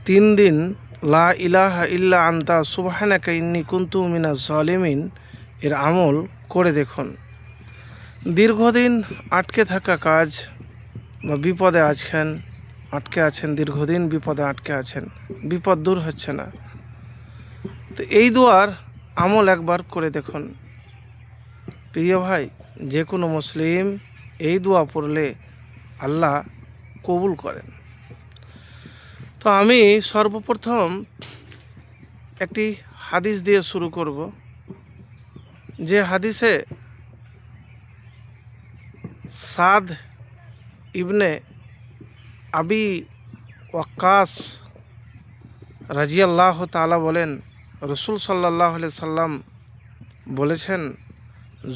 3 দিন লা ইলাহা ইল্লা আনতা সুবহানাকা ইন্নী কুনতু মিনাজ জালিমিন এর আমল করে দেখুন। দীর্ঘদিন আটকে থাকা কাজ বা বিপদে আটকে আছেন, দীর্ঘদিন বিপদে আটকে আছেন, বিপদ দূর হচ্ছে না, তো এই দোয়ার আমল একবার করে দেখুন। প্রিয় ভাই, যে কোনো মুসলিম এই দোয়া পড়লে আল্লাহ কবুল করেন। তো আমি সর্বপ্রথম একটি হাদিস দিয়ে শুরু করব, যে হাদিসে সাদ ইবনে আবি ওয়াক্কাস রাজিয়াল্লাহু তাআলা বলেন, রসুল সাল্লাল্লাহু আলাইহি সাল্লাম বলেছেন,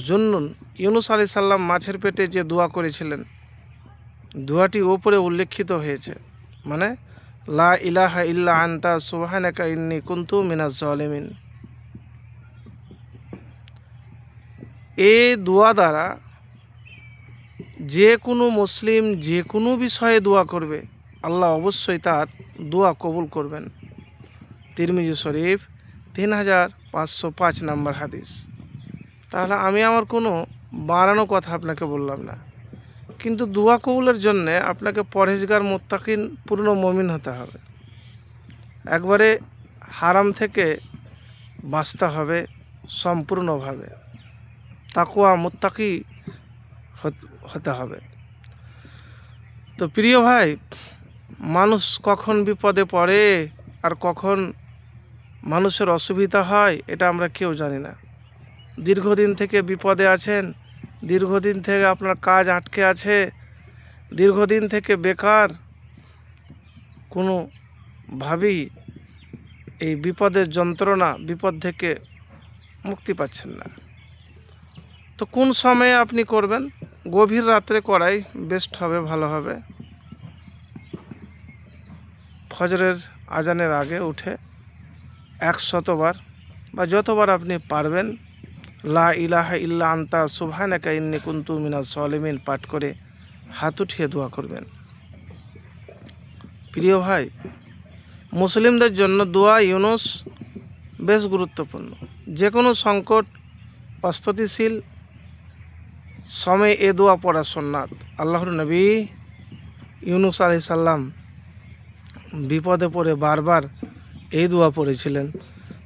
জুন্নুন ইউনুস আলাইহিস সালাম মাছের পেটে যে দোয়া করেছিলেন, দোয়াটি ওপরে উল্লেখিত হয়েছে, মানে লা ইলাহা ইল্লা আনতা সুবহানাকা ইন্নী কুনতু মিনাজ জালিমিন। এই দোয়া দ্বারা যে কোনো মুসলিম যে কোনো বিষয়ে দোয়া করবে, আল্লাহ অবশ্যই তার দোয়া কবুল করবেন। তিরমিজি শরীফ 3505 নম্বর হাদিস। তাহলে আমি আমার কোনো বাড়ানো কথা আপনাকে বললাম না, কিন্তু দোয়া কবুলের জন্যে আপনাকে পরহেজগার মুত্তাকিন পূর্ণ মুমিন হতে হবে। একবারে হারাম থেকে বাঁচতে হবে সম্পূর্ণভাবে, তাকওয়া মুত্তাকি হতে হবে। তো প্রিয় ভাই, মানুষ কখন বিপদে পড়ে আর কখন মানুষের অসুবিধা হয় এটা আমরা কেউ জানি না। দীর্ঘদিন থেকে বিপদে আছেন, দীর্ঘদিন থেকে আপনার কাজ আটকে আছে, দীর্ঘদিন থেকে বেকার, কোনোভাবেই এই বিপদের যন্ত্রণা, বিপদ থেকে মুক্তি পাচ্ছেন না। তো কোন সময়ে আপনি করবেন? গভীর রাত্রে করাই বেস্ট হবে, ভালো হবে। ফজরের আজানের আগে উঠে 100 বার বা যতবার আপনি পারবেন লা ইলাহা ইল্লা আনতা সুবহানাকা ইন্নী কুনতু মিনাজ জালিমিন পাঠ করে হাত উঠিয়ে দোয়া করবেন। প্রিয় ভাই, মুসলিমদের জন্য দোয়া ইউনুস বেশ গুরুত্বপূর্ণ। যে কোনো সংকট অস্থিতিশীল সময়ে এ দোয়া পড়া সুন্নাত। আল্লাহর নবী ইউনুস আলাইহিস সালাম বিপদে পড়ে বারবার এই দোয়া পড়েছিলেন,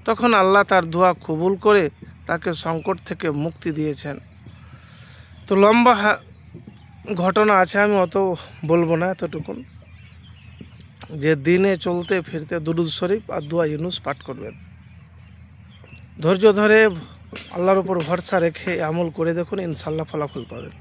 তখন আল্লাহ তার দোয়া কবুল করে তাকে সংকট থেকে মুক্তি দিয়েছেন। তো লম্বা ঘটনা আছে, আমি অত বলবো না, এতটুকুন যে দিনে চলতে ফিরতে দুরূদ শরীফ আর দোয়া ইউনুস পাঠ করবেন। ধৈর্য ধরে আল্লাহর উপর ভরসা রেখে আমল করে দেখুন, ইনশাআল্লাহ ফলাফল পাবেন।